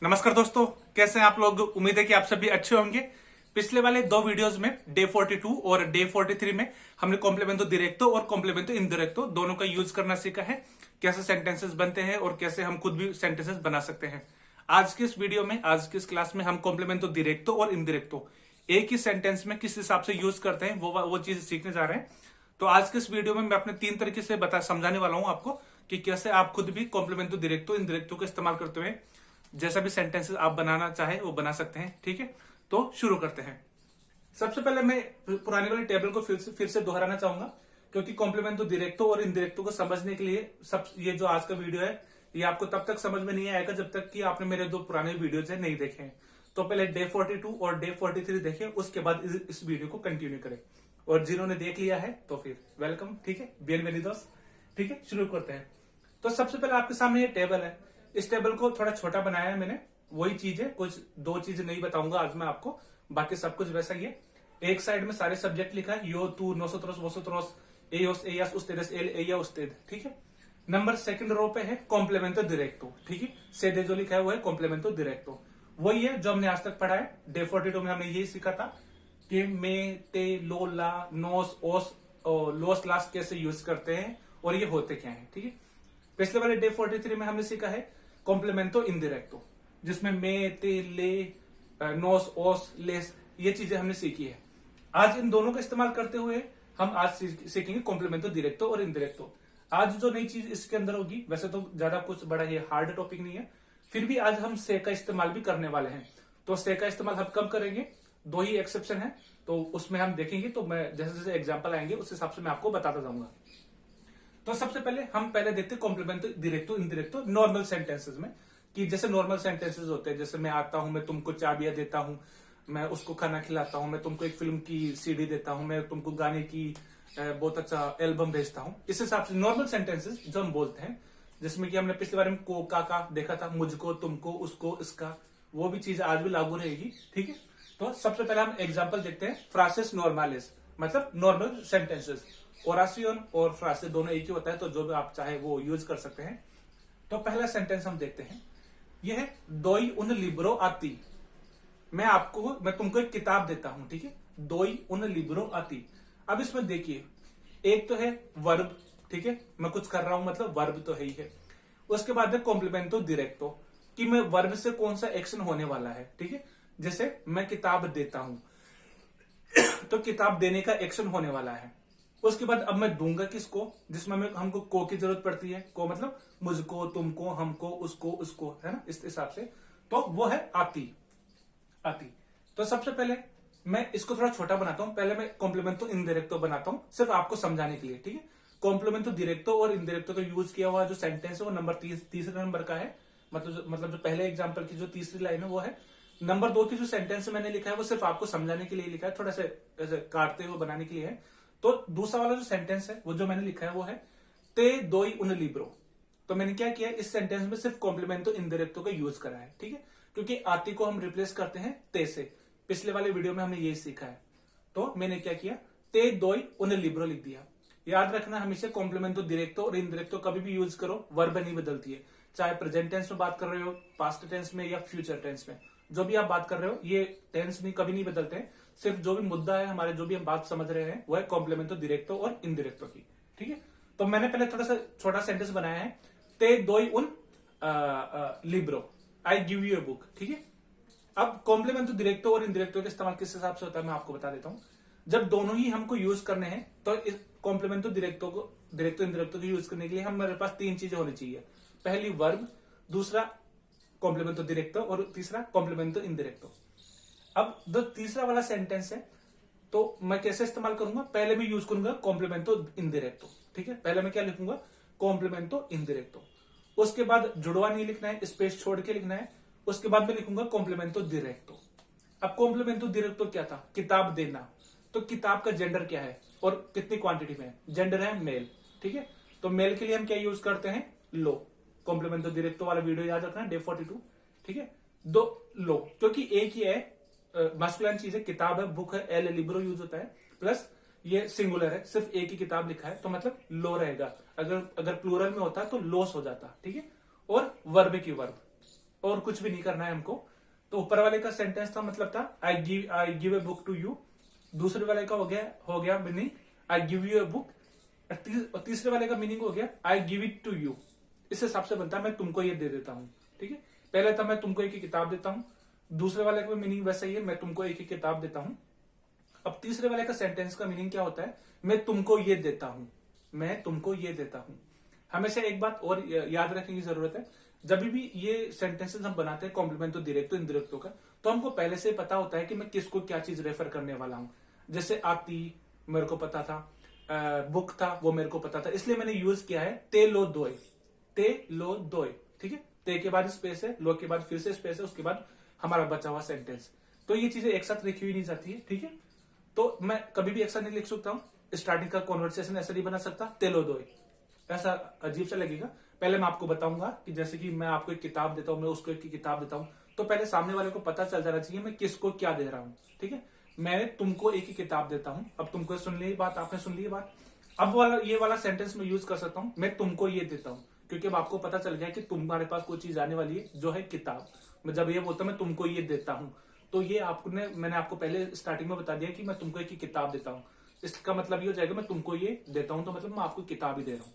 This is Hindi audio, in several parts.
नमस्कार दोस्तों, कैसे हैं आप लोग। उम्मीद है कि आप सभी अच्छे होंगे। पिछले वाले दो वीडियोस में डे 42 और डे 43 में हमने कॉम्प्लीमेंटो डायरेक्टो और कॉम्प्लीमेंटो इनडायरेक्टो दोनों का यूज करना सीखा है, कैसे सेंटेंसेस बनते हैं और कैसे हम खुद भी सेंटेंसेस बना सकते हैं। आज की इस वीडियो में, आज की इस क्लास में हम कॉम्प्लीमेंटो डायरेक्टो और इनडायरेक्टो एक ही सेंटेंस में किस हिसाब से यूज करते हैं वो चीज सीखने जा रहे हैं। तो आज के इस वीडियो में मैं अपने तीन तरीके से समझाने वाला हूं आपको कि कैसे आप खुद भी कॉम्प्लीमेंटो डायरेक्टो इनडायरेक्टो का इस्तेमाल करते हुए जैसा भी सेंटेंसेस आप बनाना चाहे वो बना सकते हैं। ठीक है, तो शुरू करते हैं। सबसे पहले मैं पुराने वाले टेबल को फिर से दोहराना चाहूंगा, क्योंकि कॉम्प्लीमेंटो डायरेक्टो और इनडायरेक्टो को समझने के लिए ये जो आज का वीडियो है ये आपको तब तक समझ में नहीं आएगा जब तक कि आपने मेरे दो पुराने वीडियोज है नहीं देखे हैं। तो पहले डे 42 और डे 43 देखें, उसके बाद इस वीडियो को कंटिन्यू करें। और जिन्होंने देख लिया है तो फिर वेलकम। ठीक है, बिenvenidos। ठीक है, शुरू करते हैं। तो सबसे पहले आपके सामने ये टेबल है। इस टेबल को थोड़ा छोटा बनाया है मैंने, वही चीज है, कुछ दो चीजें नहीं बताऊंगा आज मैं आपको, बाकी सब कुछ वैसा ही है। एक साइड में सारे सब्जेक्ट लिखा है, यो तू nosotros vosotros ellos ellas ustedes él ella usted। ठीक है, नंबर सेकंड रो पे है कॉम्प्लीमेंटो डायरेक्टो। ठीक है, सीधे जो लिखा है वो है कॉम्प्लीमेंटो डायरेक्टो, वही है जो हमने आज तक पढ़ा है। डे 42 में हमने यही सीखा था कि मे ते लो ला नोस ओस लोस लास कैसे यूज करते हैं और ये होते क्या है। ठीक है, पिछले वाले डे 43 में हमने सीखा है कॉम्प्लीमेंटो इनडायरेक्टो, जिसमें मे ते ले नोस ओस लेस ये चीजें हमने सीखी है। आज इन दोनों का इस्तेमाल करते हुए हम आज सीखेंगे कॉम्प्लीमेंटो डायरेक्टो और इनडायरेक्टो। आज जो नई चीज इसके अंदर होगी, वैसे तो ज्यादा कुछ बड़ा ये हार्ड टॉपिक नहीं है, फिर भी आज हम से का इस्तेमाल भी करने वाले हैं। तो से का इस्तेमाल हम कब करेंगे, दो ही एक्सेप्शन है, तो उसमें हम देखेंगे। तो मैं जैसे जैसे एग्जाम्पल आएंगे उस हिसाब से मैं आपको बताता जाऊंगा। तो सबसे पहले हम देखते हैं कॉम्प्लीमेंटो डायरेक्टो इनडायरेक्टो नॉर्मल सेंटेंसेस में, कि जैसे नॉर्मल सेंटेंसेस होते हैं, जैसे मैं आता हूं, मैं तुमको चाबियां देता हूं, मैं उसको खाना खिलाता हूं, मैं तुमको एक फिल्म की सीडी देता हूं, मैं तुमको गाने की बहुत अच्छा एल्बम भेजता हूं। इस हिसाब से नॉर्मल सेंटेंसेस जो हम बोलते हैं, जिसमें कि हमने पिछले बारे में को का देखा था, मुझको, तुमको, उसको, इसका, वो भी चीज आज भी लागू रहेगी। ठीक है, तो सबसे पहले हम एग्जाम्पल देखते हैं। फ्रासेस नॉर्मालिस मतलब नॉर्मल सेंटेंसेस। ओरासियन और फ्रासे दोनों एक ही होता है, तो जो भी आप चाहे वो यूज कर सकते हैं। तो पहला सेंटेंस हम देखते हैं, यह है दोई उन लिब्रो आती। मैं तुमको एक किताब देता हूं। ठीक है, दोई उन लिब्रो आती। अब इसमें देखिए, एक तो है वर्ब। ठीक है, मैं कुछ कर रहा हूं मतलब वर्ब तो है ही है। उसके बाद है कॉम्प्लीमेंटो डायरेक्टो, कि मैं वर्ब से कौन सा एक्शन होने वाला है। ठीक है, जैसे मैं किताब देता हूं तो किताब देने का एक्शन होने वाला है। उसके बाद अब मैं दूंगा किसको, जिसमें हमको को की जरूरत पड़ती है। को मतलब मुझको, तुमको, हमको, उसको, उसको, है ना, इस हिसाब से। तो वो है आती। आती। तो सबसे पहले मैं इसको थोड़ा छोटा बनाता हूं। पहले मैं कॉम्प्लीमेंटो इनडायरेक्टो बनाता हूं, सिर्फ आपको समझाने के लिए। ठीक है, कॉम्प्लीमेंटो डायरेक्टो और इनडायरेक्टो का यूज किया हुआ जो सेंटेंस है वो नंबर तीसरे नंबर का है। मतलब जो पहले एग्जाम्पल की जो तीसरी लाइन है वो है। नंबर 2 की जो सेंटेंस मैंने लिखा है वो सिर्फ आपको समझाने के लिए लिखा है, थोड़ा सा ऐसे काटते हुए बनाने के लिए है। तो दूसरा वाला जो सेंटेंस है वो जो मैंने लिखा है वो है ते दोई उन लिब्रो। तो मैंने क्या किया, इस सेंटेंस में सिर्फ कॉम्प्लीमेंटो इनडायरेक्टो का यूज करा है। ठीक है, क्योंकि आती को हम रिप्लेस करते हैं ते से। पिछले वाले वीडियो में हमने यही सीखा है। तो मैंने क्या किया, ते दोई उन लिब्रो लिख दिया। याद रखना, हमेशा कॉम्प्लीमेंटो डायरेक्टो और इनडायरेक्टो कभी भी यूज करो, वर्ब नहीं बदलती है। चाहे प्रेजेंट टेंस में बात कर रहे हो, पास्ट टेंस में या फ्यूचर टेंस में, जो भी आप बात कर रहे हो, ये टेंस भी कभी नहीं बदलते हैं। सिर्फ जो भी मुद्दा है हमारे, जो भी हम बात समझ रहे हैं, वो है कॉम्प्लीमेंटो डायरेक्टो और इनडायरेक्टो की। ठीक है, तो मैंने पहले थोड़ा सा छोटा सेंटेंस बनाया है, ते दोई उन Libre, I give you a book. ठीक है, अब कॉम्प्लीमेंटो डायरेक्टो और इनडायरेक्टो का इस्तेमाल किस हिसाब से होता है मैं आपको बता देता हूं। जब दोनों ही हमको यूज करने हैं, तो इस कॉम्प्लीमेंटो डायरेक्टो इनडायरेक्टो को यूज करने के लिए हमारे पास तीन चीजें होनी चाहिए। पहली वर्ब, दूसरा कॉम्प्लीमेंटो डायरेक्टो और तीसरा कॉम्प्लीमेंटो इनडायरेक्टो। अब जो तीसरा वाला सेंटेंस है तो मैं कैसे इस्तेमाल करूंगा, पहले मैं यूज करूंगा कॉम्प्लीमेंटो इनडायरेक्टो। ठीक है, पहले मैं क्या लिखूंगा, कॉम्प्लीमेंटो इनडायरेक्टो। उसके बाद जुड़वा नहीं लिखना है, स्पेस छोड़ के लिखना है। उसके बाद मैं लिखूंगा कॉम्प्लीमेंटो डायरेक्टो। अब कॉम्प्लीमेंटो डायरेक्टो क्या था, किताब देना। तो किताब का जेंडर क्या है और कितनी क्वांटिटी में है, जेंडर है मेल। ठीक है, तो मेल के लिए हम क्या यूज करते हैं, लो। कॉम्प्लीमेंटो डायरेक्टो वाला वीडियो याद रखना, डे 42। ठीक है, दो लो, क्योंकि एक ही है, मस्कुलिन चीज है, किताब है, बुक है, एल लिब्रो यूज होता है, प्लस ये सिंगुलर है, सिर्फ एक ही किताब लिखा है, तो मतलब लो रहेगा। अगर प्लूरल में होता तो लोस हो जाता। ठीक है, और वर्ब की वर्ब। और कुछ भी नहीं करना है हमको। तो ऊपर वाले का सेंटेंस था मतलब था I give a book to you. दूसरे वाले का हो गया meaning I give you a book. तीसरे वाले का मीनिंग हो गया I give it to you. इस हिसाब से बनता है मैं तुमको ये दे देता हूं। ठीक है, पहले था मैं तुमको एक किताब देता हूं, दूसरे वाले का मीनिंग वैसा ही है, मैं तुमको एक किताब देता हूं। अब तीसरे वाले का सेंटेंस का मीनिंग क्या होता है, मैं तुमको ये देता हूं, मैं तुमको ये देता हूं। हमेशा एक बात और याद रखने की जरूरत है, जब भी ये सेंटेंसेस हम बनाते हैं कॉम्प्लीमेंटो डायरेक्टो इनडायरेक्टो का, तो हमको पहले से पता होता है कि मैं किसको क्या चीज रेफर करने वाला हूं। जैसे आती मेरे को पता था, बुक था वो मेरे को पता था, इसलिए मैंने यूज किया है ते लो दोय, ते लो दोय। ठीक है, ते के बाद स्पेस है, लो के बाद फिर से स्पेस है, उसके बाद हमारा बचा हुआ सेंटेंस। तो ये चीजें एक साथ लिखी हुई नहीं जाती है। ठीक है, तो मैं कभी भी एक साथ नहीं लिख सकता हूं, स्टार्टिंग का कॉन्वर्सेशन ऐसा नहीं बना सकता ते लो दोय, ऐसा अजीब सा लगेगा। पहले मैं आपको बताऊंगा कि जैसे कि मैं आपको एक किताब देता हूं, मैं उसको एक किताब देता हूं, तो पहले सामने वाले को पता चल जाना चाहिए मैं किसको क्या दे रहा हूं। ठीक है, मैं तुमको एक ही किताब देता हूं। अब तुमको सुन ली बात, आपने सुन ली बात, अब वाला ये वाला सेंटेंस में यूज कर सकता हूं, मैं तुमको ये देता हूं, क्योंकि अब आपको पता चल गया कि तुम्हारे पास कोई चीज आने वाली है जो है किताब। मैं जब ये बोलता हूं मैं तुमको ये देता हूं, तो ये मैंने आपको पहले स्टार्टिंग में बता दिया कि मैं तुमको एक ही किताब देता हूं। इसका मतलब ये हो जाएगा मैं तुमको ये देता हूं, तो मतलब मैं आपको किताब ही दे रहा हूं।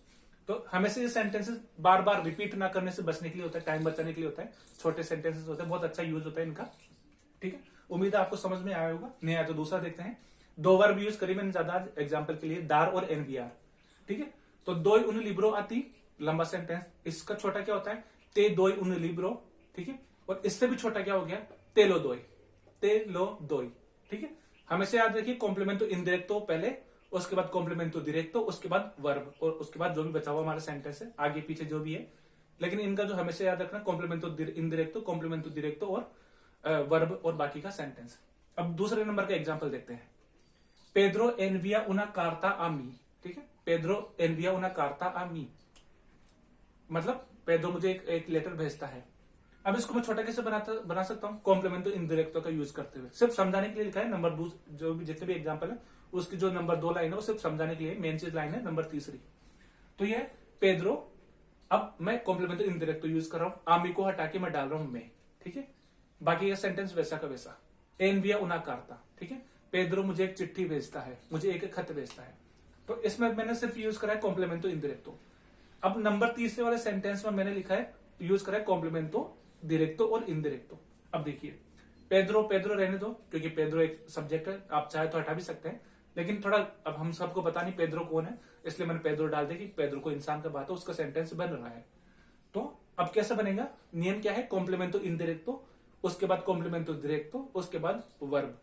तो हमेशा ये सेंटेंसेस बार बार रिपीट ना करने से बचने के लिए होता है, टाइम बचाने के लिए होता है। छोटे सेंटेंसेस होते हैं, बहुत अच्छा यूज होता है इनका। ठीक है, उम्मीद है आपको समझ में आया होगा। नहीं आया तो दूसरा देखते हैं। दो वर्ब यूज करी मैंने ज्यादा एग्जाम्पल के लिए, दार और एनवीआर। ठीक है, तो दोय उन लिब्रो आती, लंबा सेंटेंस। इसका छोटा क्या होता है, ते दोय उन लिब्रो। ठीक है, और इससे भी छोटा क्या हो गया, ते लो दोय, ते लो दोय। ठीक है, हमेशा याद रखिए कॉम्प्लीमेंटो इनडायरेक्टो पहले, उसके बाद कॉम्प्लीमेंटो डायरेक्टो, उसके बाद वर्ब, और उसके बाद जो भी बचा हुआ हमारा सेंटेंस है आगे पीछे जो भी है। लेकिन इनका जो हमेशा याद रखना कॉम्प्लीमेंटो इनडायरेक्टो, कॉम्प्लीमेंटो डायरेक्टो और वर्ब और बाकी का सेंटेंस। अब दूसरे नंबर का एग्जांपल देखते हैं। पेड्रो एनविया उना कार्ता आमी। ठीक है, पेड्रो एनविया उना कार्ता आमी मतलब पेड्रो मुझे एक लेटर भेजता है। अब इसको मैं छोटा कैसे बना सकता हूं, कॉम्प्लीमेंटो इनडायरेक्टो का यूज करते हुए। सिर्फ समझाने के लिए लिखा है, नंबर जो भी जितने भी एग्जांपल है उसकी जो नंबर 2 लाइन है वो सिर्फ समझाने के लिए, मेन चीज लाइन है नंबर तीसरी। तो ये पेड्रो, अब मैं कॉम्प्लीमेंटो इनडायरेक्टो यूज कर रहा हूं, आमी को हटा के मैं डाल रहा हूं मैं। ठीक है, बाकी ये सेंटेंस वैसा का वैसा। एनविया उना कार्ता। ठीक है, पेड्रो मुझे एक चिट्ठी भेजता है, मुझे एक खत भेजता है। तो इसमें मैंने सिर्फ यूज करा है कॉम्प्लीमेंटो इनडायरेक्टो। अब नंबर तीसरे वाले सेंटेंस में मैंने लिखा है, यूज करा है कॉम्प्लीमेंटो डायरेक्टो और इनडायरेक्टो। अब देखिए, पेड्रो पेड्रो रहने दो, क्योंकि पेड्रो एक सब्जेक्ट है, आप चाहे तो हटा भी सकते हैं, लेकिन थोड़ा अब हम सबको पता नहीं पेड्रो कौन है, इसलिए मैंने पेड्रो डाल दिया कि पेड्रो को इंसान का बात है, उसका सेंटेंस बन रहा है। तो अब कैसे बनेगा, नियम क्या है, कॉम्प्लीमेंटो इनडायरेक्टो, उसके बाद कॉम्प्लीमेंटो डायरेक्टो, उसके बाद वर्ब।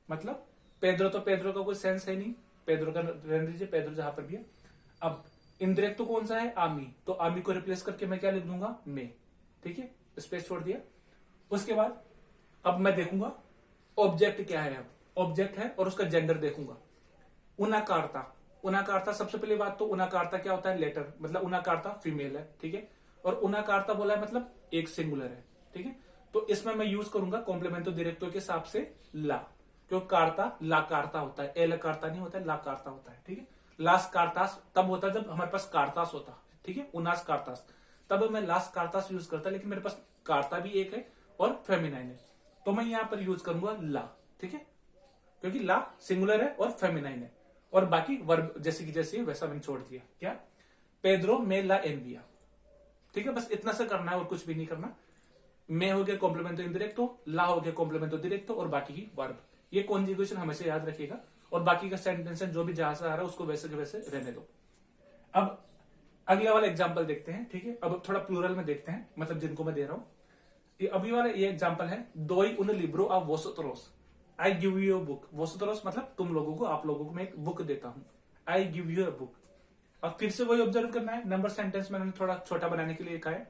मतलब पेड्रो तो पेड्रो का कोई सेंस है नहीं, पेड्रो का रहने दीजिए, पेड्रो जहां पर भी है। अब इनडायरेक्टो कौन सा है, आमी, तो आमी को रिप्लेस करके मैं क्या लिख दूंगा, मे। ठीक है, स्पेस छोड़ दिया। उसके बाद अब मैं देखूंगा ऑब्जेक्ट क्या है। अब ऑब्जेक्ट है और उसका जेंडर देखूंगा, उनाकार्ता। उनाकार्ता सबसे पहली बात तो उनाकार्ता क्या होता है, लेटर, मतलब उनाकार्ता फीमेल है। ठीक है, और उनाकार्ता बोला है मतलब एक सिंगुलर है। ठीक है, तो इसमें मैं यूज करूंगा कॉम्प्लीमेंटो डायरेक्टो के हिसाब से ला, क्योंकि कार्ता ला कार्ता होता है, एल कार्ता नहीं होता है, ला कार्ता होता है। ठीक है, लास कार्तास तब होता है जब हमारे पास कार्तास होता है। ठीक है, उनास कार्तास, तब मैं लास कार्तास यूज करता, लेकिन मेरे पास कार्ता भी एक है और फेमिनाइन है, तो मैं यहां पर यूज करूंगा ला। ठीक है, क्योंकि ला सिंगुलर है और फेमिनाइन है, और बाकी वर्ब जैसे कि जैसे वैसा मैंने छोड़ दिया। क्या, पेड्रो मे ला एनविया। ठीक है, बस इतना से करना है और कुछ भी नहीं करना। मे हो गया कॉम्प्लीमेंटो इनडायरेक्टो, ला हो गया कॉम्प्लीमेंटो डायरेक्टो, और बाकी की वर्ब। ये कॉन्जुगेशन हमेशा याद रखिएगा, और बाकी का सेंटेंस जो भी जहां से आ रहा है उसको वैसे के वैसे रहने दो। अब अगला वाला एग्जाम्पल देखते हैं। ठीक है, अब थोड़ा प्लूरल में देखते हैं, मतलब जिनको मैं दे रहा हूं। अभी वाला ये एग्जाम्पल है, दोई उन लिब्रो आ वोसोतरोस, I give you a book. वोसोतरोस मतलब तुम लोगों को, आप लोगों को मैं एक बुक देता हूं, आई गिव यू अ बुक। अब फिर से वही ऑब्जर्व करना है, नंबर सेंटेंस मैंने थोड़ा छोटा बनाने के लिए लिखा है।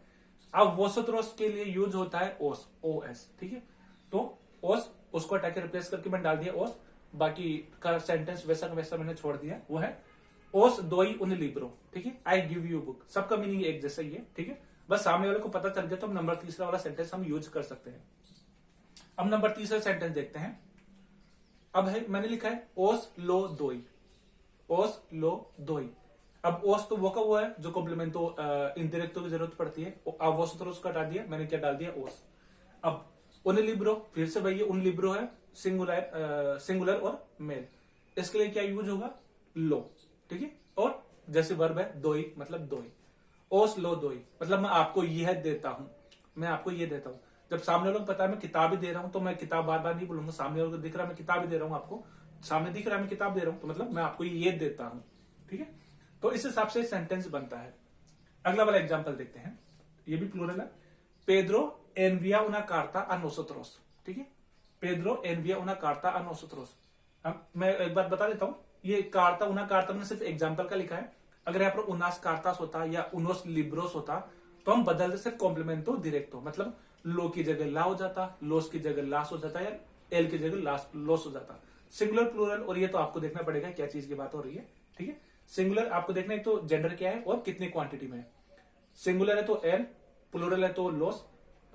अब वोसोतरोस के लिए यूज होता है ओस, ओ एस। ठीक है, तो ओस, उसको हटा के रिप्लेस करके मैंने डाल दिया ओस, बाकी का सेंटेंस वैसा का वैसा मैंने छोड़ दिया, वो है ओस दोई उन लिब्रो। ठीक है, आई गिव यू बुक, सबका मीनिंग एक जैसा ही है। ठीक है, बस सामने वाले को पता चल गया तो हम नंबर तीसरा वाला सेंटेंस हम यूज कर सकते हैं। अब नंबर तीसरा सेंटेंस देखते हैं। अब है मैंने लिखा है ओस लो दोई, ओस लो दोई। अब ओस तो वो का वो है जो कॉम्प्लीमेंटो इंडिरेक्टो की जरूरत पड़ती है। अब वोसोत्रोस को हटा दिया, मैंने क्या डाल दिया, ओस। अब उन लिब्रो, फिर से वही उन लिब्रो है, सिंगुलर और मेल। इसके लिए क्या यूज होगा, लो, ठीक है। और जैसे वर्ब है दोई, मतलब दोई, ओस लो दोई, मतलब मैं आपको यह देता हूं, मैं आपको ये देता हूं। जब सामने लोग पता है मैं किताब ही दे रहा हूं, तो मैं किताब बार बार नहीं बोलूंगा, सामने लोग दिख रहा है मैं किताब ही दे रहा हूं, आपको सामने दिख रहा है मैं किताब दे रहा हूं, तो मतलब मैं आपको ये देता हूं, ठीक है। तो इस हिसाब से सेंटेंस बनता है। अगला वाला एग्जाम्पल देखते हैं, ये भी प्लूरल है। पेड्रो एनविया उना कार्ता आ नोसोत्रोस, ठीक है। पेड्रो एनविया उना कार्ता आ नोसोत्रोस। अब मैं एक बात बता देता हूं, ये कार्ता उना कार्ता मैंने सिर्फ एग्जाम्पल का लिखा है। अगर यहाँ पर उनास कार्तास होता या उनोस लिब्रोस होता तो हम बदलते सिर्फ कॉम्प्लीमेंटो डायरेक्टो, मतलब लो की जगह ला हो जाता, लोस की जगह लास हो जाता, या एल की जगह लास लोस हो जाता। सिंगुलर प्लूरल, और ये तो आपको देखना पड़ेगा क्या चीज की बात हो रही है, ठीक है। सिंगुलर आपको देखना है तो जेंडर क्या है और कितनी क्वांटिटी में है। सिंगुलर है तो एल, प्लूरल है तो लोस,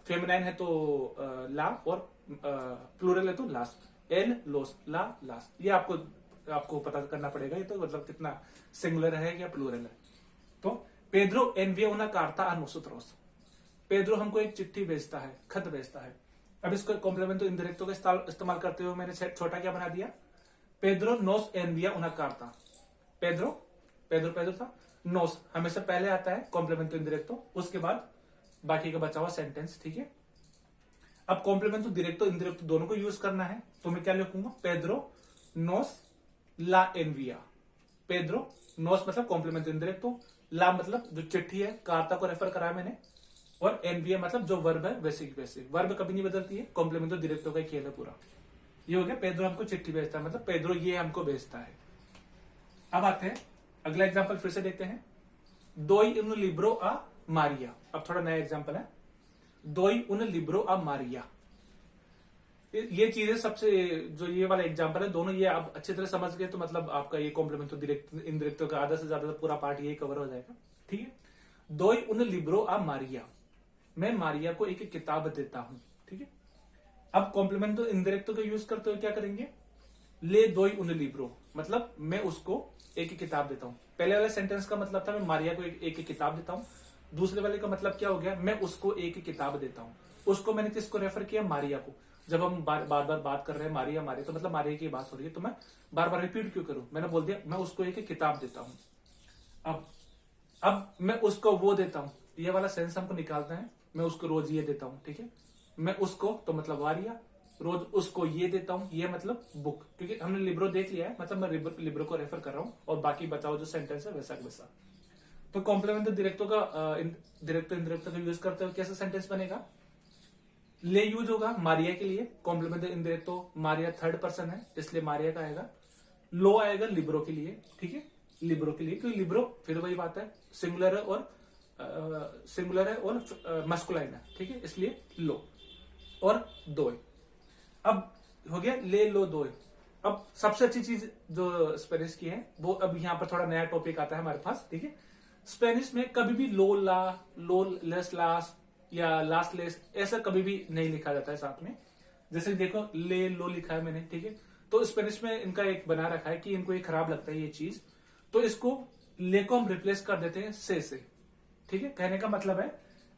फेमिनाइन है तो ला, और प्लूरल है तो लास। एल लोस ला लास, ये आपको पता करना पड़ेगा ये तो मतलब कितना सिंगुलर है या प्लूरल है। तो पेड्रो एनविया उना कार्ता आ नोसोत्रोस, पेड्रो हमको एक चिट्ठी भेजता है, खत भेजता है। अब इसको कॉम्प्लीमेंटो इंडिरेक्टो का इस्तेमाल करते हुए मैंने छोटा क्या बना दिया, पेड्रो नोस एनविया उना कार्ता। पेड्रो पेड्रो पेड्रो था, नोस हमेशा पहले आता है कॉम्प्लीमेंटो इंडिरेक्टो, उसके बाद बाकी का बचा हुआ सेंटेंस, ठीक है। अब कॉम्प्लीमेंटो डायरेक्टो इंडिरेक्टो दोनों को यूज करना है, तो मैं क्या लिखूंगा, पेड्रो नोस ला एनविया। पेड्रो नोस मतलब कॉम्प्लीमेंटो इंडिरेक्टो, ला मतलब जो चिट्ठी है, कार्ता को रेफर करा मैंने, और एनविया मतलब जो वर्ब है वैसे की वैसे। वर्ब कभी नहीं बदलती है, कॉम्प्लीमेंटो डायरेक्टो का खेल है पूरा। ये हो गया पेड्रो हमको चिट्ठी भेजता है, मतलब पेड्रो ये हमको भेजता है। अब आते हैं अगला एग्जांपल, फिर से देखते हैं। दोई उन लिब्रो आ मारिया। अब थोड़ा नया एग्जांपल है, दोई उन लिब्रो आ मारिया। ये चीजें सबसे, जो ये वाला एग्जांपल है, दोनों ये आप अच्छी तरह समझ गए तो मतलब आपका ये कॉम्प्लीमेंटो इंडिरेक्टो का आधा से ज्यादा पूरा पार्ट यही कवर हो जाएगा, ठीक है। दोई उन लिब्रो आ मारिया, मैं मारिया को एक किताब देता हूं, ठीक है। अब कॉम्प्लीमेंटो इंडिरेक्टो का यूज करते हुए क्या करेंगे, ले दोई उन लिब्रो, मतलब मैं उसको एक किताब देता हूं। पहले वाले सेंटेंस का मतलब था मैं मारिया को एक किताब देता हूं, दूसरे वाले का मतलब क्या हो गया, मैं उसको एक किताब देता हूं। उसको मैंने किसको रेफर किया, मारिया को। जब हम बार बार बात कर रहे हैं मारिया मारिया, तो मतलब मारिया की बात हो रही है, तो मैं बार बार रिपीट क्यों करूं, मैंने बोल दिया मैं उसको एक किताब देता हूं। अब मैं उसको वो देता हूं, ये वाला सेंस हमको निकालना है। मैं उसको रोज ये देता हूं, ठीक है। मैं उसको तो मतलब वारिया, रोज उसको ये देता हूं, ये मतलब बुक, क्योंकि हमने लिब्रो देख लिया है, मतलब मैं लिब्रो को रेफर कर रहा हूं, और बाकी बचाओ जो सेंटेंस है वैसा वैसा। तो कॉम्प्लीमेंटो डायरेक्टो का डायरेक्टो इंडिरेक्टो का यूज करते हुए कैसा सेंटेंस बनेगा, ले यूज होगा मारिया के लिए, कॉम्प्लीमेंटो इंडिरेक्टो मारिया थर्ड पर्सन है इसलिए मारिया का आएगा। लो आएगा लिब्रो के लिए, ठीक है, लिब्रो के लिए, क्योंकि लिब्रो फिर वही बात है, सिंगुलर है और मस्कुलाइन है, ठीक है, इसलिए लो। और दोय, अब हो गया ले लो दोय। अब सबसे अच्छी चीज जो स्पेनिश की है वो, अब यहाँ पर थोड़ा नया टॉपिक आता है हमारे पास, ठीक है। स्पेनिश में कभी भी लो ला, लो लेस लास या लास्ट लेस ऐसा कभी भी नहीं लिखा जाता है साथ में। जैसे देखो ले लो लिखा है मैंने, ठीक है। तो स्पेनिश में इनका एक बना रखा है कि इनको ये खराब लगता है ये चीज, तो इसको ले को हम रिप्लेस कर देते हैं से, ठीक है। कहने का मतलब है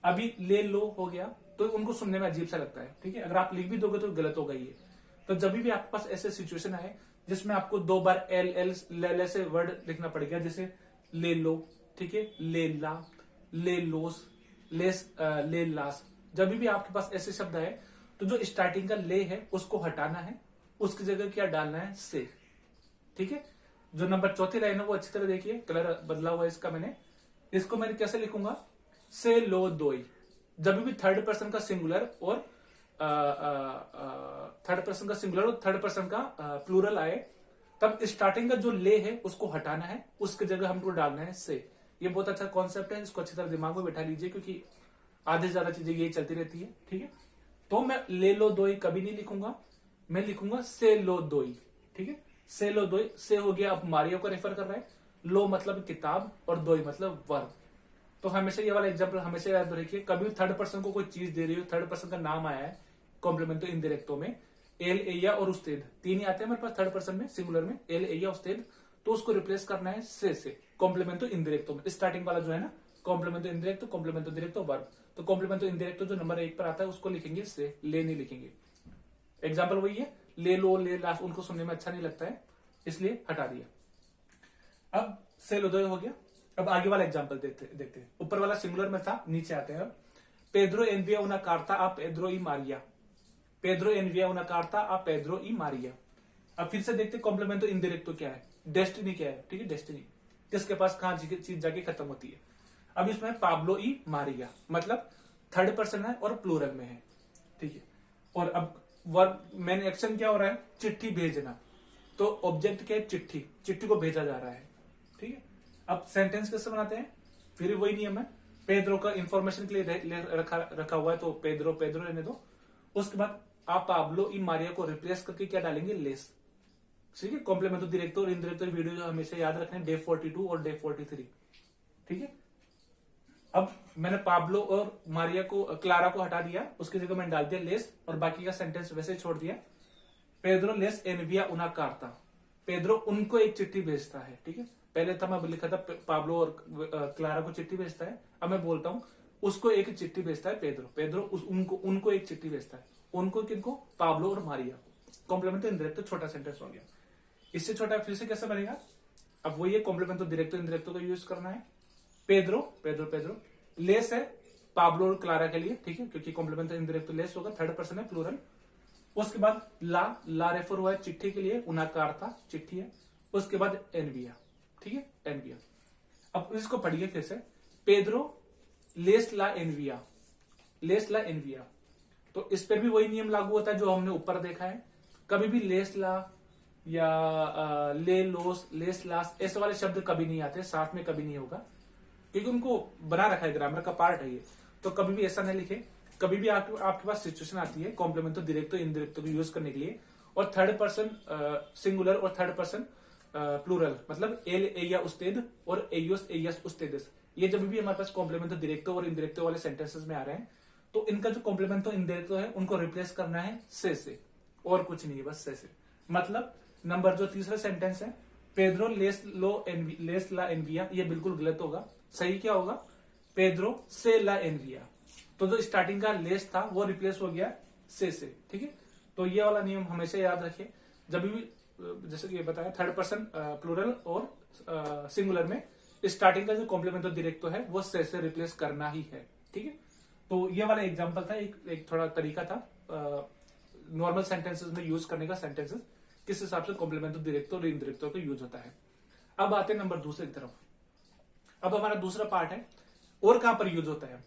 अभी ले लो हो गया तो उनको सुनने में अजीब सा लगता है, ठीक है। अगर आप लिख भी दोगे तो गलत होगा ये। तो जब भी आपके पास ऐसे सिचुएशन आए जिसमें आपको दो बार एल एल ले से वर्ड लिखना पड़ेगा, जैसे ले लो, ठीक है, ले ला, ले लोस, ले लास, जब भी आपके पास ऐसे शब्द आए तो जो स्टार्टिंग का ले है उसको हटाना है, उसकी जगह क्या डालना है, से, ठीक है। जो नंबर चौथी लाइन है वो अच्छी तरह देखिए, कलर बदला हुआ है इसका मैंने। इसको मैंने कैसे लिखूंगा, से लो दोई। जब भी थर्ड पर्सन का सिंगुलर और थर्ड पर्सन का प्लूरल आए, तब स्टार्टिंग का जो ले है उसको हटाना है, उसकी जगह हमको डालना है से। ये बहुत अच्छा कॉन्सेप्ट है, इसको अच्छी तरह दिमाग में बैठा लीजिए, क्योंकि आधे से ज्यादा चीजें यही चलती रहती है, ठीक है। तो मैं ले लो दोई कभी नहीं लिखूंगा, मैं लिखूंगा से लो दोई, ठीक है। से लो दोई, से हो गया अब मारियो को रेफर कर रहा है, लो मतलब किताब, और दोई मतलब वर्ब। तो हमेशा ये वाला एग्जांपल हमेशा याद रखिए, कभी थर्ड पर्सन को कोई चीज दे रही हो, थर्ड पर्सन का नाम आया है कॉम्प्लीमेंटो इंडिरेक्टो में, एल एया और उस्तेद, तीन ही आते हैं मेरे पास थर्ड पर्सन में, सिंगुलर में एल एया उस्तेद, तो उसको रिप्लेस करना है से। कॉम्प्लीमेंटो इंडिरेक्टो में स्टार्टिंग वाला जो है ना, कॉम्प्लीमेंटो इंडिरेक्टो, कॉम्प्लीमेंटो डायरेक्टो, वर्ब। तो कॉम्प्लीमेंटो इंडिरेक्टो जो नंबर 1 पर आता है उसको लिखेंगे से, ले नहीं लिखेंगे। एग्जाम्पल वही है, ले लो, ले ला, उनको सुनने में अच्छा नहीं लगता है, इसलिए हटा दिया। अब से लोदो हो गया। अब आगे वाला एग्जाम्पल देखते हैं। ऊपर वाला सिंगुलर में था, नीचे आते हैं। पेड्रो एनविया उना कार्ता आ पेड्रो ई मारिया, पेड्रो एनविया उना कार्ता आ पेड्रो ई मारिया। अब फिर से देखते कॉम्प्लीमेंटो इंडिरेक्टो क्या है, डेस्टिनी क्या है, ठीक है, डेस्टिनी किसके पास कहां चीज जाके खत्म होती है। अब इसमें पाब्लो ई मारिया मतलब थर्ड पर्सन है और प्लूरल में है, ठीक है। और अब वर्ब मेन एक्शन क्या हो रहा है, चिट्ठी भेजना। तो ऑब्जेक्ट क्या है, चिट्ठी, चिट्ठी को भेजा जा रहा है, ठीक है। अब सेंटेंस कैसे बनाते हैं, फिर वही नियम है। पेड्रो का इंफॉर्मेशन के लिए रखा हुआ है, तो पेड्रो पेड्रो रहने दो। उसके बाद आप पाब्लो ई मारिया को रिप्लेस करके क्या डालेंगे, लेस, ठीक है। कॉम्प्लीमेंटो डायरेक्टो और इंडिरेक्टो वीडियो जो हमेशा याद रखना है, डे 42 और डे 43, ठीक है। अब मैंने पाब्लो और मारिया को, क्लारा को हटा दिया, उसकी जगह मैंने डाल दिया लेस, और बाकी का सेंटेंस वैसे छोड़ दिया। पेड्रो लेस एनविया उना कार्ता, पेड्रो उनको एक चिट्ठी भेजता है, ठीक है। पहले था मैं लिखा था पाब्लो और क्लारा को चिट्ठी भेजता है, अब मैं बोलता हूं उसको एक चिट्ठी भेजता है पेड्रो, पेड्रो उनको एक चिट्ठी भेजता है। उनको किनको, पाब्लो और मारिया को। कॉम्प्लीमेंटो इंडिरेक्टो छोटा सेंटेंस हो गया। इससे छोटा फिर से कैसे बनेगा, अब वही है, कॉम्प्लीमेंटो डायरेक्टो इंडिरेक्टो का यूज करना है। पेड्रो पेड्रो पेड्रो, लेस है पाब्लो और क्लारा के लिए, ठीक है, क्योंकि कॉम्प्लीमेंटो इंडिरेक्टो लेस होगा, थर्ड पर्सन है, प्लूरल। उसके बाद ला रेफर हुआ है चिट्ठी के लिए, उना कार्ता चिट्ठी है। उसके बाद एनविया, ठीक है, एनविया। अब इसको पढ़िए फिर से, पेड्रो लेस ला एनविया, लेस ला एनविया। तो इस पर भी वही नियम लागू होता है जो हमने ऊपर देखा है। कभी भी लेस ला या ले लोस, लेस लास, ऐसे वाले शब्द कभी नहीं आते, साथ में कभी नहीं होगा, क्योंकि उनको बना रखा है, ग्रामर का पार्ट है ये। तो कभी भी ऐसा नहीं लिखे। कभी भी आपके पास सिचुएशन आती है कॉम्प्लीमेंटो डायरेक्टो इंडिरेक्टो को यूज करने के लिए, और थर्ड पर्सन सिंगुलर और थर्ड पर्सन प्लूरल, मतलब एल एया उस्तेद और एयोस एयस उस्तेदस, ये जब भी हमारे पास कॉम्प्लीमेंटो डायरेक्टो और इंडिरेक्टो वाले सेंटेंसेस में आ रहे हैं, तो इनका जो कॉम्प्लीमेंटो इंडिरेक्टो है उनको रिप्लेस करना है से, और कुछ नहीं है, बस से। मतलब नंबर जो तीसरा सेंटेंस है, पेड्रो लेस ला एनविया, ये बिल्कुल गलत होगा। सही क्या होगा, पेड्रो से ला एनविया। तो जो स्टार्टिंग का लेस था वो रिप्लेस हो गया से, ठीक है। तो ये वाला नियम हमेशा याद रखिए, जब भी जैसे कि ये बताया थर्ड पर्सन प्लूरल और सिंगुलर में स्टार्टिंग का जो कॉम्प्लीमेंटो डायरेक्टो है वो से रिप्लेस करना ही है, ठीक है। तो ये वाला एग्जांपल था, एक थोड़ा तरीका था नॉर्मल सेंटेंसेस में यूज करने का, सेंटेंसेस किस हिसाब से कॉम्प्लीमेंटो डायरेक्टो और इंडिरेक्टो का यूज होता है। अब आते हैं नंबर दूसरे की तरफ। अब हमारा दूसरा पार्ट है, और कहां पर यूज होता है,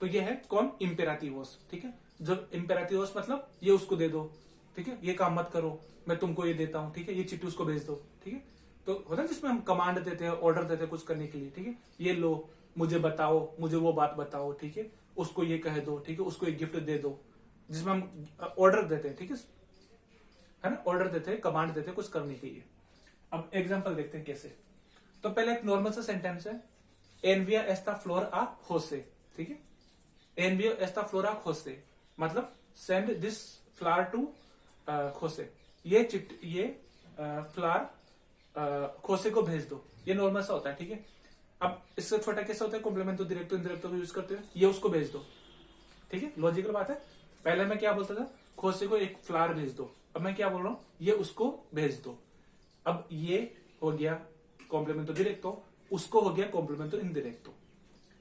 तो ये है कौन, इम्पेराटिवोस, ठीक है। जब इम्पेराटिवोस मतलब ये उसको दे दो, ठीक है, ये काम मत करो, मैं तुमको ये देता हूं, ठीक है, ये चिट्ठी उसको भेज दो, ठीक है। तो होता है जिसमें हम कमांड देते हैं, ऑर्डर देते हैं कुछ करने के लिए, ठीक है, ये लो, मुझे बताओ, मुझे वो बात बताओ, ठीक है, उसको ये कह दो, ठीक है, उसको एक गिफ्ट दे दो, जिसमें हम ऑर्डर देते हैं, ठीक है ना, ऑर्डर देते हैं, कमांड देते हैं कुछ करने के लिए। अब एग्जाम्पल देखते हैं कैसे। तो पहले एक नॉर्मल सा सेंटेंस है, एनविया एस्ता फ्लोर आ होसे, ठीक है, एनविया एस्ता फ्लोर आ होसे मतलब सेंड दिस फ्लावर टू खोसे, ये फ्लावर खोसे को भेज दो, ये नॉर्मल सा होता है, ठीक है। अब इससे छोटा कैसा होता है, कॉम्प्लीमेंटो डायरेक्टो इंडिरेक्टो को यूज करते हैं, ये उसको भेज दो, ठीक है, लॉजिकल बात है। पहले मैं क्या बोलता था, खोसे को एक फ्लावर भेज दो, अब मैं क्या बोल रहा हूं, ये उसको भेज दो। अब ये हो गया कॉम्प्लीमेंटो डायरेक्टो, उसको हो गया कॉम्प्लीमेंटो इंडिरेक्टो।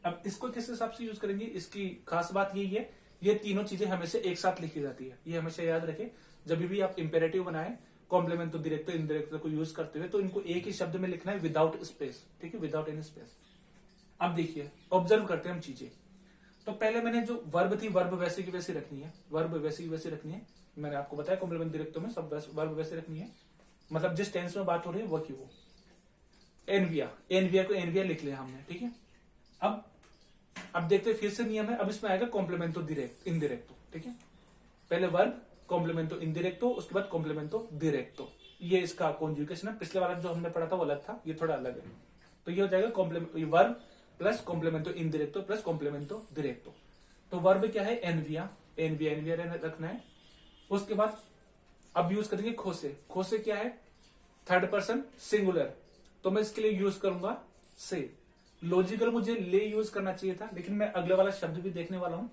अब इसको किस हिसाब से यूज करेंगे, इसकी खास बात यही है, ये तीनों चीजें हमेशा एक साथ लिखी जाती है, ये हमेशा याद रखें। जब भी आप इंपेरेटिव बनाए कॉम्प्लीमेंटो डायरेक्टो इंडिरेक्टो को यूज करते हुए, तो इनको एक ही शब्द में लिखना है, विदाउट स्पेस, ठीक है, विदाउट एनी स्पेस। अब देखिए, ऑब्जर्व करते हैं हम चीजें। तो पहले मैंने जो वर्ब थी, वर्ब वैसे की वैसी रखनी है, वर्ब वैसे की वैसी रखनी है। मैंने आपको बताया कॉम्प्लीमेंटो डायरेक्टो में सब वर्ब वैसे रखनी है, मतलब जिस टेंस में बात हो रही है वो की वो। एनविया, एनविया को एनविया लिख लिया हमने, ठीक है। अब देखते हैं, फिर से नियम है, अब इसमें आएगा कॉम्प्लीमेंटो इंडिरेक्टो, ठीक है। पहले वर्ब, कॉम्प्लीमेंटो इंडिरेक्टो, उसके बाद कॉम्प्लीमेंटो डायरेक्टो, ये इसका कॉन्जुगेशन है। पिछले वाला जो हमने पढ़ा था वो अलग था, ये थोड़ा अलग है। तो ये हो जाएगा वर्ब प्लस कॉम्प्लीमेंटो इंडिरेक्टो प्लस कॉम्प्लीमेंटो डायरेक्टो। तो वर्ब क्या है, एनविया, एनविया एनविया रखना है। उसके बाद अब यूज करेंगे खोसे, खोसे क्या है, थर्ड पर्सन सिंगुलर, तो मैं इसके लिए यूज करूंगा से। लॉजिकल मुझे ले यूज करना चाहिए था, लेकिन मैं अगले वाला शब्द भी देखने वाला हूं।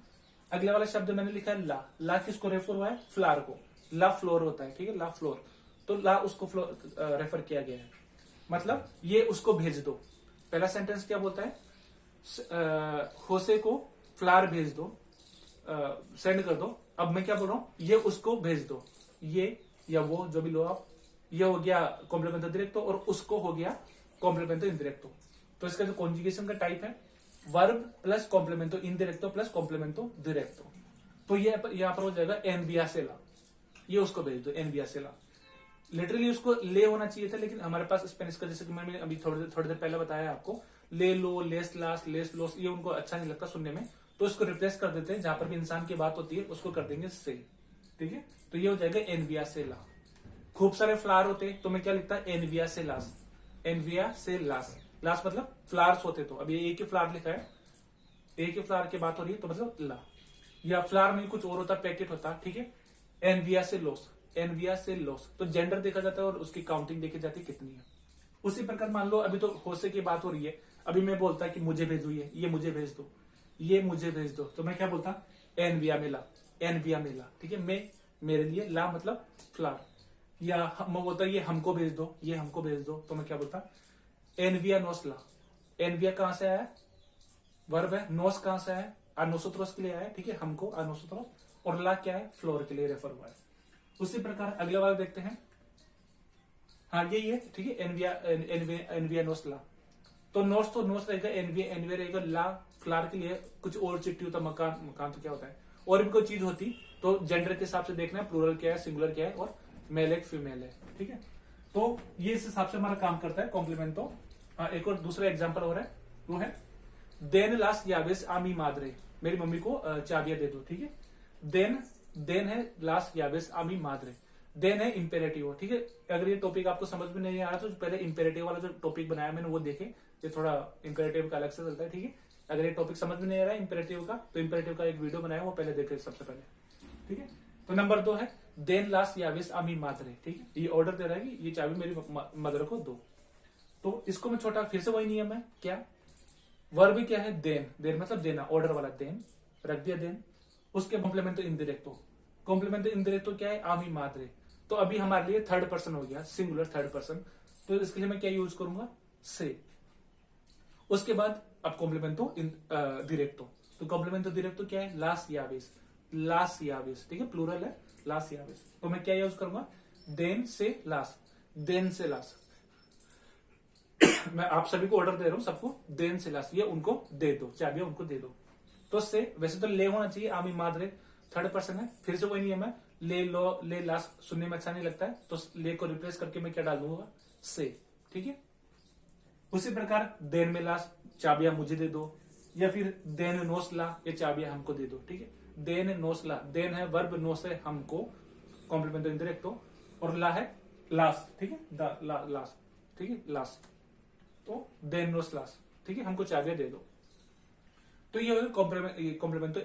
अगले वाला शब्द मैंने लिखा है ला। ला किसको रेफर हुआ है? फ्लावर को। ला फ्लोर होता है, ठीक है, ला फ्लोर। तो ला उसको रेफर किया गया है, मतलब ये उसको भेज दो। पहला सेंटेंस क्या बोलता है? होसे को फ्लावर भेज दो, सेंड कर दो। अब मैं क्या बोल रहा हूं? ये उसको भेज दो। ये या वो जो भी लो आप, ये हो गया कॉम्प्लीमेंटो डायरेक्टो और उसको हो गया कॉम्प्लीमेंटो इनडायरेक्टो। तो इसका जो कॉन्जुगेशन का टाइप है वर्ब प्लस कॉम्प्लीमेंटो इनडायरेक्टो प्लस कॉम्प्लीमेंटो डायरेक्टो। तो ये यहां पर हो जाएगा एनविया से ला। ये उसको भेज दो, एनविया से ला। लिटरली उसको ले होना चाहिए था, लेकिन हमारे पास स्पेनिश का, जैसे कि मैंने अभी थोड़ी देर पहले बताया आपको, ले लो, लेस लास, लेस लोस, ये उनको अच्छा नहीं लगता सुनने में, तो इसको रिप्लेस कर देते हैं। जहां पर भी इंसान की बात होती है उसको कर देंगे से, ठीक है। तो ये हो जाएगा एनविया से ला। खूब सारे फ्लावर होते तो मैं क्या लिखता? एनविया से लास। एनविया से लास। लास मतलब फ्लावर्स होते, तो अभी एक ही फ्लावर लिखा है, एक ही फ्लावर की बात हो रही है, तो मतलब ला। या फ्लावर में कुछ और होता, पैकेट होता, ठीक है। एनविया से लोस, एनविया से लॉस। तो जेंडर देखा जाता है और उसकी काउंटिंग देखी जाती है कितनी है। उसी प्रकार मान लो अभी तो होसे की बात हो रही है, अभी मैं बोलता कि मुझे भेजो, ये मुझे भेज दो, ये मुझे भेज दो, तो मैं क्या बोलता? एनविया मेला, एनविया मेला, ठीक है। मैं मेरे लिए, ला मतलब फ्लावर। या मैं बोलता ये हमको भेज दो, ये हमको भेज दो, तो मैं क्या बोलता? एनविया नोस ला। एनविया कहां से आया? वर्ब है। नोस कहां से आया? अनोसोत्रोस के लिए आया, ठीक है, हमको अनोसोत्रोस। और ला क्या है? फ्लोर के लिए रेफर हुआ है। उसी प्रकार अगले वाला देखते हैं। हाँ यही है, ठीक है, एनविया नोस ला। तो नोस रहेगा, एनविया रहेगा। ला फ्लावर के लिए कुछ और चिट्ठी होता, मकान, मकान तो क्या होता है, और भी कोई चीज होती, तो जेंडर के हिसाब से देखना है, प्लूरल क्या है, सिंगुलर क्या है, और मेल है फीमेल है, ठीक है। तो ये इस हिसाब से हमारा काम करता है कॉम्प्लीमेंट। तो एक और दूसरा एग्जाम्पल हो रहा है, वो है देन लास यावेस आमी मादरे। मेरी मम्मी को चाबियां दे दो, ठीक है। देन है लास यावेस आमी मादरे। देन है इंपेरेटिव, ठीक है। अगर ये टॉपिक आपको समझ में नहीं आ रहा तो पहले इंपेरेटिव वाला जो टॉपिक बनाया मैंने वो देखे, ये थोड़ा इंपेरेटिव का अलग से चलता है, ठीक है। अगर ये टॉपिक समझ में नहीं आ रहा है इंपेरेटिव का, तो इंपेरेटिव का एक वीडियो बनाया, वो पहले देखे सबसे पहले, ठीक है। तो नंबर 2 है देन लास याविस आमी मादरे, ठीक है। ये ऑर्डर दे रहा है कि ये चाबी मेरी मदर को दो। तो इसको मैं छोटा, फिर से वही नियम है, क्या? वर्ब क्या है? देन। देन मतलब देना, ऑर्डर वाला देन, रख दिया देन। उसके कॉम्प्लीमेंट इनडायरेक्टो। कॉम्प्लीमेंट इनडायरेक्टो क्या है? आमी मादरे। तो अभी हमारे लिए थर्ड पर्सन हो गया, सिंगुलर थर्ड पर्सन। तो इसके लिए मैं क्या यूज करूंगा? से। उसके बाद अब कॉम्प्लीमेंटो डायरेक्टो। तो कॉम्प्लीमेंटो डायरेक्टो क्या है? लास याविस, लास याविस, ठीक है, प्लूरल है, लास याविस। तो मैं क्या यूज करूंगा? देन से लास, देन से लास। मैं आप सभी को ऑर्डर दे रहा हूं, सबको देन से लास, ये उनको दे दो, चाबियां उनको दे दो। तो से वैसे तो ले होना चाहिए, आमी मादरे थर्ड पर्सन है, फिर से वही नियम है, ले लो, ले लास सुनने में अच्छा नहीं लगता है, तो ले को रिप्लेस करके मैं क्या डाल दूंगा? से, ठीक है। उसी प्रकार देन में लास, चाबियां मुझे दे दो, या फिर देन नोस ला, ये चाबियां हमको दे दो, ठीक है। देन नोस ला, देन है वर्ब, नोस है हमको, कॉम्प्लीमेंट इनडायरेक्टो, और ला है लास, ठीक है, लास, ठीक है, लास। तो देन नोस लास, ठीक है, हमको चाबियां दे दो। तो ये कॉम्प्लीमेंट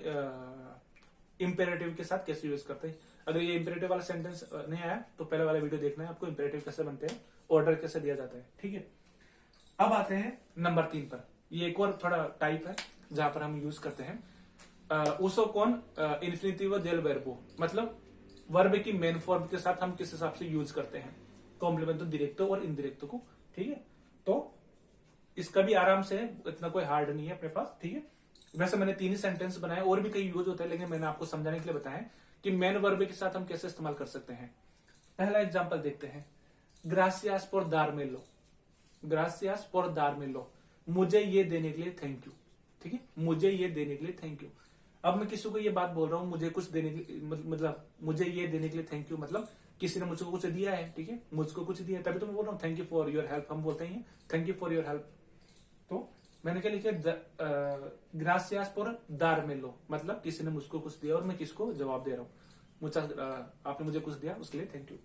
इंपेरेटिव के साथ कैसे यूज करते हैं। अगर ये इंपेरेटिव वाला सेंटेंस नहीं आया तो पहले वाला वीडियो देखना है आपको, इंपेरेटिव कैसे बनते हैं, ऑर्डर कैसे दिया जाता है, ठीक है। अब आते हैं नंबर 3 पर। ये एक और थोड़ा टाइप है जहां पर हम यूज करते हैं उसो कौन इन्फिनिटिव देल वर्बो, मतलब वर्ब की मेन फॉर्म के साथ हम किस हिसाब से यूज करते हैं कॉम्प्लीमेंटो डायरेक्टो और इनडायरेक्टो को, ठीक है। तो इसका भी आराम से, इतना कोई हार्ड नहीं है अपने पास, ठीक है। वैसे मैंने 3 ही सेंटेंस बनाए, और भी कई यूज होता है, लेकिन मैंने आपको समझाने के लिए बताया कि मेन वर्ब के साथ हम कैसे इस्तेमाल कर सकते हैं। पहला एग्जांपल देखते हैं, gracias por dármelo, gracias por dármelo, मुझे ये देने के लिए थैंक यू, ठीक है, मुझे ये देने के लिए थैंक यू। अब मैं किसी को ये बात बोल रहा हूं, मुझे कुछ देने के, मतलब मुझे ये देने के लिए थैंक यू, मतलब किसी ने मुझको कुछ दिया है, ठीक है, मुझको कुछ दिया है, तभी तो मैं बोल रहा हूँ thank you for your help, हम बोलते हैं thank you for your help. तो मैंने क्या लिखा? ग्रासियास por dármelo, मतलब किसी ने मुझको कुछ दिया और मैं किसको जवाब दे रहा हूँ, मुझे आपने मुझे कुछ दिया उसके लिए थैंक यू।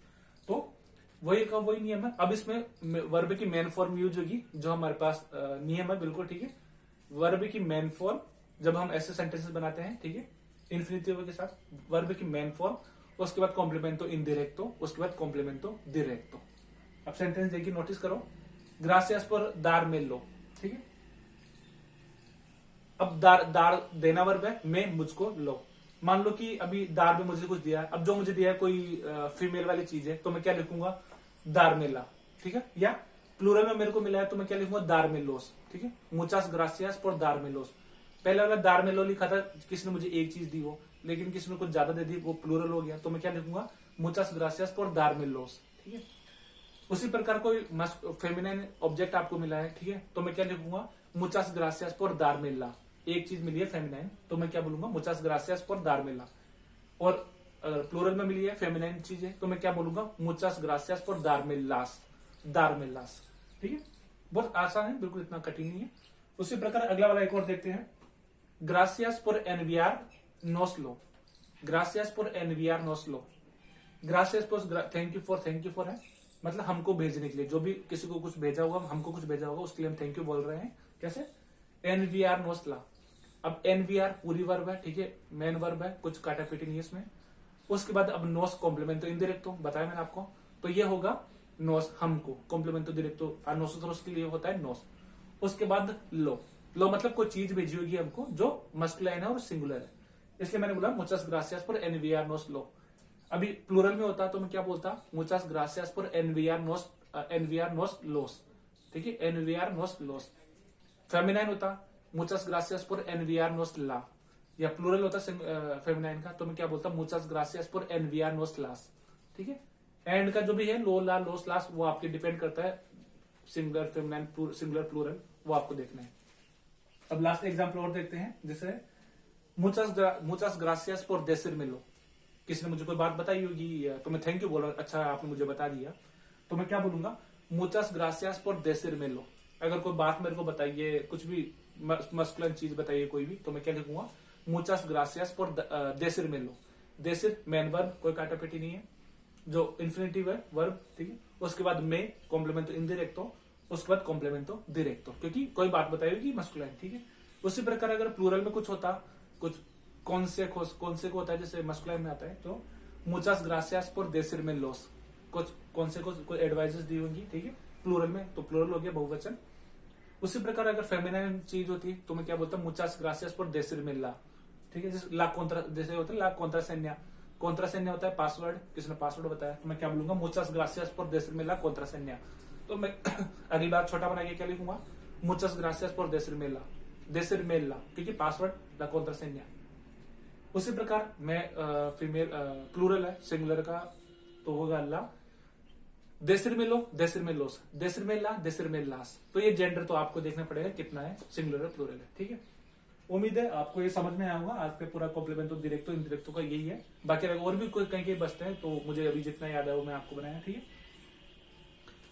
तो वही नियम है। अब इसमें वर्ब की मेन फॉर्म यूज होगी, जो हमारे पास नियम है, बिल्कुल ठीक है। वर्ब की मेन फॉर्म जब हम ऐसे सेंटेंसेस बनाते हैं, ठीक है, इन्फिनिटिव के साथ वर्ब की मेन फॉर्म, उसके बाद कॉम्प्लीमेंटो इनडायरेक्टो, उसके बाद कॉम्प्लीमेंटो डायरेक्टो। अब सेंटेंस देखिए, नोटिस करो, ग्रासियास por dármelo, ठीक है। अब दार देना वर्ब है, मैं मुझको लो। मान लो कि अभी दार में मुझे कुछ दिया है, अब जो मुझे दिया है कोई फीमेल वाली चीज है, तो मैं क्या लिखूंगा, दार में ला, ठीक है। या प्लूरल में मेरे को मिला है तो मैं क्या लिखूंगा, दार में लोस, ठीक है। मुचास ग्रासियास पर दार में लोस। पहले वाला दार में लो लिखा था, किसी ने मुझे एक चीज दी वो, लेकिन किसी ने कुछ ज्यादा दे दी, वो प्लूरल हो गया, तो मैं क्या लिखूंगा, मुचास ग्रासियास पर दार में लोस, ठीक है। उसी प्रकार कोई फेमिनाइन ऑब्जेक्ट आपको मिला है, ठीक है, तो मैं क्या लिखूंगा, मुचास ग्रासियास पर दार में ला। एक चीज मिली है फेमिनाइन, तो मैं क्या बोलूंगा, मुचास ग्रासियास पर दार में ला। और अगर प्लूरल में मिली है फेमिनाइन चीज है, तो मैं क्या बोलूंगा, मुचास ग्रासियास पर दार में लास, दार में लास, ठीक है। बहुत आसान है, बिल्कुल इतना कठिन नहीं है। उसी प्रकार अगला वाला एक और देखते हैं, ग्रासियास पर एनवीआर नोस लो। ग्रासियास पर एनवीआर नोस लो। ग्रासियास पर थैंक यू फॉर है, मतलब हमको भेजने के लिए, जो भी किसी को कुछ भेजा होगा, हमको कुछ भेजा होगा, उसके लिए हम थैंक यू बोल रहे हैं। कैसे, एनवीआर नोस ला। अब एनवीआर पूरी वर्ब है, ठीक है, मेन वर्ब है, कुछ काटा पीटी नहीं है इसमें। उसके बाद अब नोस कॉम्प्लीमेंट तो इनडायरेक्ट, बताया मैंने आपको, तो ये होगा नोस हमको, कॉम्प्लीमेंट तो डायरेक्ट नोस के लिए होता है नोस। उसके बाद लो। लो मतलब कोई चीज भेजी होगी हमको जो मस्कुलाइन है और सिंगुलर है, इसलिए मैंने बोला मुचास ग्रासियास पर एनवीआर नोस लो। अभी प्लूरल में होता तो मैं क्या बोलता, मुचास ग्रासियास पर एनवीआर नोस लोस, ठीक है, एनवीआर नोस लोस। फेमिनाइन होता मुचास ग्रासियास पर एनवीआर नोस ला, या प्लूरल होता फेमिनाइन का, तो मैं क्या बोलता, मुचास ग्रासियास पर एनवीआर नोस लास, ठीक है। एंड का जो भी है, लो ला लोस लास, वो आपके डिपेंड करता है, सिंगुलर फेमिनाइन सिंगुलर प्लूरल, वो आपको देखना है। अब लास्ट एग्जांपल और देखते हैं, जैसे मुचास ग्रासियास पर देसिर में लो। किसी ने मुझे कोई बात बताई होगी, तो मैं थैंक यू बोला, अच्छा आपने मुझे बता दिया, तो मैं क्या बोलूंगा, मुचास ग्रासियास पर देसिर में लो। अगर कोई बात मेरे को बताइए, कुछ भी मस्कुलर चीज बताइए कोई भी, तो मैं क्या लिखूंगा, मुचास ग्रासियास पर देसिर में लो। देसिर मेन वर्ब, कोई काटापेटी नहीं है, जो इन्फिनिटिव है वर्ब, ठीक है। उसके बाद में कॉम्प्लीमेंट इनडायरेक्टो, उसके बाद कॉम्प्लीमेंटो डायरेक्टो, क्योंकि कोई बात बताएगी मस्कुलाइन, ठीक है। उसी प्रकार अगर प्लूरल में कुछ होता, कुछ कौन से को होता है, जैसे मस्कुलाइन में आता है, तो मुचास ग्रासियास पर देसिर में लोस, कुछ कौन से कोई एडवाइजेस दी होंगी, ठीक है, प्लूरल में, तो प्लूरल हो गया बहुवचन। उसी प्रकार अगर फेमिनाइन चीज होती तो मैं क्या बोलता, मुचास ग्रासियास पर देसिर में ला, ठीक है। जैसे ला कॉन्ट्रा, जैसे होता है ला कॉन्ट्रासेन्या, कॉन्ट्रासेन्या होता है पासवर्ड, किसने पासवर्ड बताया, तो मैं क्या बोलूंगा, मुचास ग्रासियास पर देसिर में ला कॉन्ट्रासेन्या। तो मैं अगली बार छोटा बना के क्या लिखूंगा, मुचास ग्रासियास पर देसिर में ला, क्योंकि पासवर्ड ला कॉन्ट्रासेन्या। उसी प्रकार मैं फीमेल प्लूरल है सिंगुलर का, तो होगा ला, देसिर में लो, देसिर में लोस, देसिर में ला, देसिर में लास। तो ये जेंडर तो आपको देखना पड़ेगा कितना है, सिंगुलर है प्लूरल है, ठीक है। उम्मीद है आपको ये समझ में आया होगा। आज पे पूरा कॉम्प्लीमेंट तो डायरेक्टो इनडायरेक्टो का यही है, बाकी अगर और भी कोई कहीं बचते हैं तो मुझे अभी जितना याद है वो मैं आपको बनाया, ठीक है।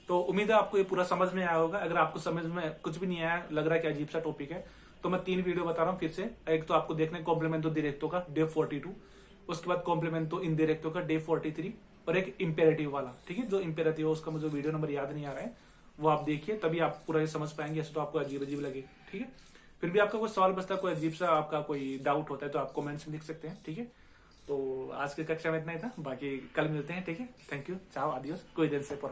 तो उम्मीद है आपको ये पूरा समझ में आया होगा। अगर आपको समझ में कुछ भी नहीं आया, लग रहा है कि अजीब सा टॉपिक है, तो मैं 3 वीडियो बता रहा हूँ फिर से। एक तो आपको देखना है कॉम्प्लीमेंटो डायरेक्टो का डे 42, उसके बाद कॉम्प्लीमेंटो इनडायरेक्टो का डे 43, और एक इंपेरेटिव वाला, ठीक है। जो इंपेरेटिव है उसका मुझे वीडियो नंबर याद नहीं आ रहा है, वो आप देखिए, तभी आप पूरा ये समझ पाएंगे। ऐसे तो आपको अजीब अजीब लगे, ठीक है। फिर भी आपका कोई सवाल बचता है, कोई अजीब सा आपका कोई डाउट होता है, तो आप कमेंट्स में लिख सकते हैं, ठीक है। तो आज की कक्षा में इतना ही था, बाकी कल मिलते हैं, ठीक है। थैंक यू, चाओ, आदियोस, कोई दिन से पर